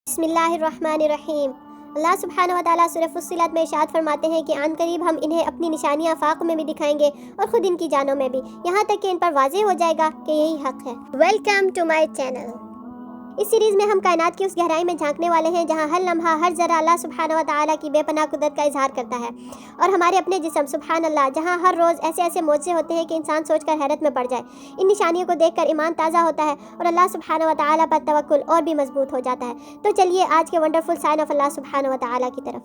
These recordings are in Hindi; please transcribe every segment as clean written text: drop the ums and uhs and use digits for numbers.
बिस्मिल्लाहिर्रहमानिर्रहीम। अल्लाह सुब्हानहु व तआला सूरह फुस्सिलत में इरशाद फरमाते हैं कि आन करीब हम इन्हें अपनी निशानियां आफाक में भी दिखाएंगे और ख़ुद इनकी जानों में भी, यहाँ तक कि इन पर वाज़ेह हो जाएगा कि यही हक़ है। Welcome to my channel. इस सीरीज़ में हम कायनात की उस गहराई में झांकने वाले हैं जहाँ हर लम्हा हर ज़रा अल्लाह सुब्हानहु व तआला की बेपनाह कुदरत का इजहार करता है, और हमारे अपने जिस्म सुब्हान अल्लाह, जहाँ हर रोज़ ऐसे ऐसे मौज़े होते हैं कि इंसान सोचकर हैरत में पड़ जाए। इन निशानियों को देखकर ईमान ताज़ा होता है और अल्लाह सुब्हानहु व तआला पर तवक्कुल और भी मजबूत हो जाता है। तो चलिए आज के वंडरफुल साइन ऑफ अल्लाह सुब्हानहु व तआला की तरफ।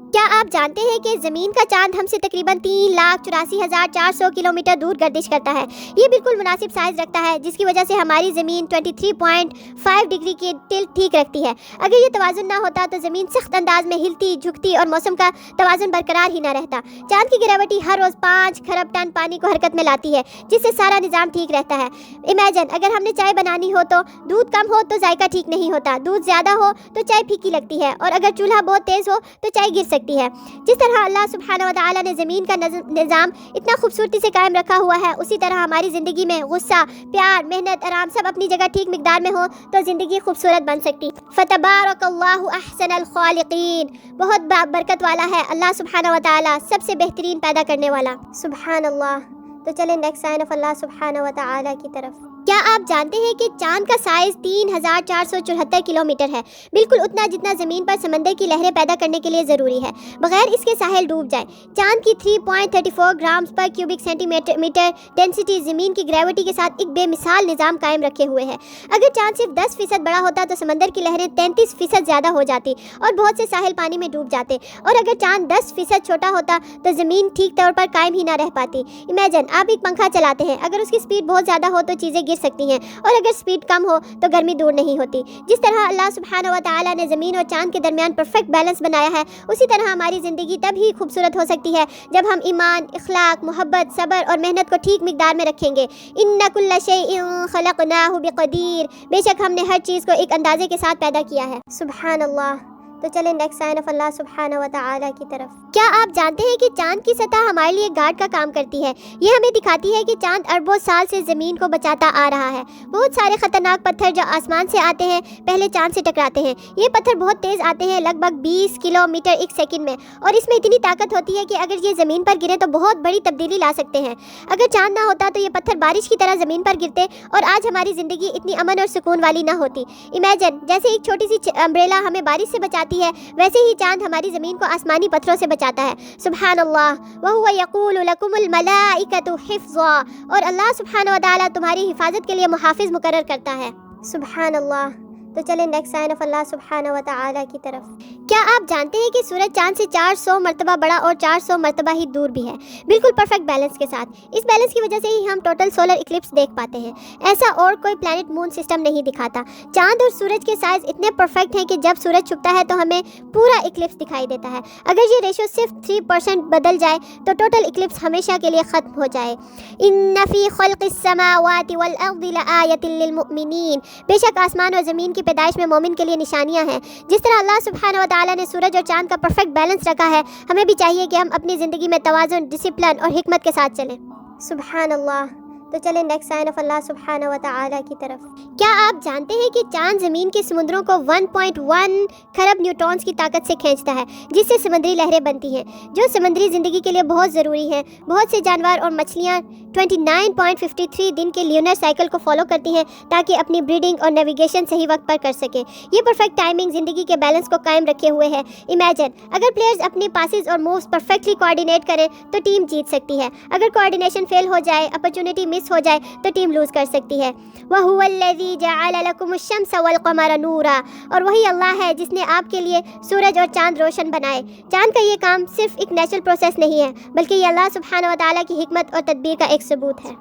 क्या आप जानते हैं कि ज़मीन का चांद हमसे तकरीबन 3,84,400 किलोमीटर दूर गर्दिश करता है। ये बिल्कुल मुनासिब साइज़ रखता है, जिसकी वजह से हमारी ज़मीन 23.5 डिग्री की टिल्ट ठीक रखती है। अगर ये तवाज़ुन ना होता तो ज़मीन सख्त अंदाज में हिलती झुकती और मौसम का तवाज़ुन बरकरार ही ना रहता। चांद की गिरावटी हर रोज़ 5 खरब टन पानी को हरकत में लाती है, जिससे सारा निज़ाम ठीक रहता है। इमेजिन, अगर हमने चाय बनानी हो तो दूध कम हो तो जायका ठीक नहीं होता, दूध ज़्यादा हो तो चाय फीकी लगती है, और अगर चूल्हा बहुत तेज़ हो तो चाय गिर सकती है। जिस तरह अल्लाह सुब्हानहु व तआला ने ज़मीन का निज़ाम इतना खूबसूरती से कायम रखा हुआ है, उसी तरह हमारी ज़िंदगी में गुस्सा, प्यार, मेहनत, आराम सब अपनी जगह ठीक मिकदार में हो तो ज़िंदगी खूबसूरत बन सकती। फतबारकल्लाहु अहसनुल खालिकीन। बहुत बरकत वाला है अल्लाह सुब्हानहु व तआला, सबसे बेहतरीन पैदा करने वाला। सुब्हान अल्लाह। तो चलें नेक्स्ट साइन ऑफ अल्लाह सुब्हानहु व तआला की तरफ। क्या आप जानते हैं कि चांद का साइज़ 3,474 किलोमीटर है, बिल्कुल उतना जितना ज़मीन पर समंदर की लहरें पैदा करने के लिए ज़रूरी है, बगैर इसके साहिल डूब जाए। चांद की 3.34 ग्राम्स पर क्यूबिक सेंटीमीटर डेंसिटी ज़मीन की ग्रेविटी के साथ एक बेमिसाल निज़ाम कायम रखे हुए है। अगर चांद सिर्फ 10% बड़ा होता तो समंदर की लहरें 33% ज़्यादा हो जाती और बहुत से साहिल पानी में डूब जाते, और अगर चांद 10% छोटा होता तो ज़मीन ठीक तौर पर कायम ही ना रह पाती। इमेजिन, आप एक पंखा चलाते हैं, अगर उसकी स्पीड बहुत ज़्यादा हो तो चीज़ें सकती हैं, और अगर स्पीड कम हो तो गर्मी दूर नहीं होती। जिस तरह अल्लाह सुब्हानहु व तआला ने ज़मीन और चांद के दरमियान परफेक्ट बैलेंस बनाया है, उसी तरह हमारी ज़िंदगी तब ही खूबसूरत हो सकती है जब हम ईमान, इखलाक, मोहब्बत, सब्र और मेहनत को ठीक मिकदार में रखेंगे। इन्ना कुल्ला शैइन खलक़नाहु बिक़दीर। बेशक हमने हर चीज़ को एक अंदाजे के साथ पैदा किया है। सुब्हान अल्लाह। तो चलें नेक्स्ट साइन ऑफ अल्लाह सुब्हानहु व तआला की तरफ। क्या आप जानते हैं कि चांद की सतह हमारे लिए गार्ड का काम करती है? ये हमें दिखाती है कि चांद अरबों साल से ज़मीन को बचाता आ रहा है। बहुत सारे ख़तरनाक पत्थर जो आसमान से आते हैं पहले चांद से टकराते हैं। ये पत्थर बहुत तेज़ आते हैं, लगभग 20 किलोमीटर एक सेकंड में, और इसमें इतनी ताकत होती है कि अगर ये ज़मीन पर गिरे तो बहुत बड़ी तब्दीली ला सकते हैं। अगर चांद ना होता तो ये पत्थर बारिश की तरह ज़मीन पर गिरते और आज हमारी ज़िंदगी इतनी अमन और सुकून वाली ना होती। इमेजिन, जैसे एक छोटी सी अम्ब्रेला हमें बारिश से बचाती है, वैसे ही चांद हमारी ज़मीन को आसमानी पत्थरों से बचाता है। सुब्हान अल्लाह। वहुव यक़ूलु लकुमुल मलाइकतु हिफ़्ज़ा। और अल्लाह सुब्हानहु व तआला तुम्हारी हिफाजत के लिए मुहाफ़िज़ मुकर्रर करता है। सुब्हान अल्लाह। तो चलें नेक्स्ट साइन ऑफ अल्लाह सुब्हानहु व तआला की तरफ। क्या आप जानते हैं कि सूरज चांद से 400 मरतबा बड़ा और 400 मरतबा ही दूर भी है, बिल्कुल परफेक्ट बैलेंस के साथ। इस बैलेंस की वजह से ही हम टोटल सोलर इक्लिप्स देख पाते हैं। ऐसा और कोई प्लैनेट मून सिस्टम नहीं दिखाता। चांद और सूरज के साइज इतने परफेक्ट हैं कि जब सूरज छुपता है तो हमें पूरा इक्लिप्स दिखाई देता है। अगर ये रेशो सिर्फ 3% बदल जाए तो टोटल इक्लिप्स हमेशा के लिए ख़त्म हो जाए। इन्ना फ़ी ख़ल्क़िस समावाति वल अर्दि लआयतिन लिल मुमिनीन। बेशक आसमान और ज़मीन की पैदाइश में मोमिन के लिए निशानियां हैं। जिस तरह अल्लाह सुब्हानहु व तआला ने सूरज और चांद का परफेक्ट बैलेंस रखा है, हमें भी चाहिए कि हम अपनी ज़िंदगी में तवाज़ुन, डिसिप्लिन और हिकमत के साथ चलें। सुब्हान अल्लाह। तो चलें नेक्स्ट साइन ऑफ अल्लाह सुब्हानहु व तआला की तरफ। क्या आप जानते हैं कि चांद ज़मीन के समुद्रों को 1.1 खरब न्यूट्रॉन्स की ताकत से खींचता है, जिससे समुद्री लहरें बनती हैं, जो समुद्री ज़िंदगी के लिए बहुत ज़रूरी हैं। बहुत से जानवर और मछलियाँ 29.53 दिन के ल्यूनर साइकिल को फॉलो करती हैं ताकि अपनी ब्रीडिंग और नेविगेशन सही वक्त पर कर सकें। ये परफेक्ट टाइमिंग ज़िंदगी के बैलेंस को कायम रखे हुए है। इमेजिन, अगर प्लेयर्स अपने पासेस और मूव्स परफेक्टली कोऑर्डिनेट करें तो टीम जीत सकती है। अगर कोऑर्डिनेशन फेल हो जाए, अपॉर्चुनिटी मिस हो जाए तो टीम लूज कर सकती है। वहुवल्लज़ी जअल लकुमुश-शम्स वल क़मर नूरा। और वही अल्लाह है जिसने आपके लिए सूरज और चांद रोशन बनाए। चांद का ये काम सिर्फ एक नेचुरल प्रोसेस नहीं है, बल्कि ये अल्लाह सुब्हानहु व तआला की हिकमत और तदबीर का एक सबूत है।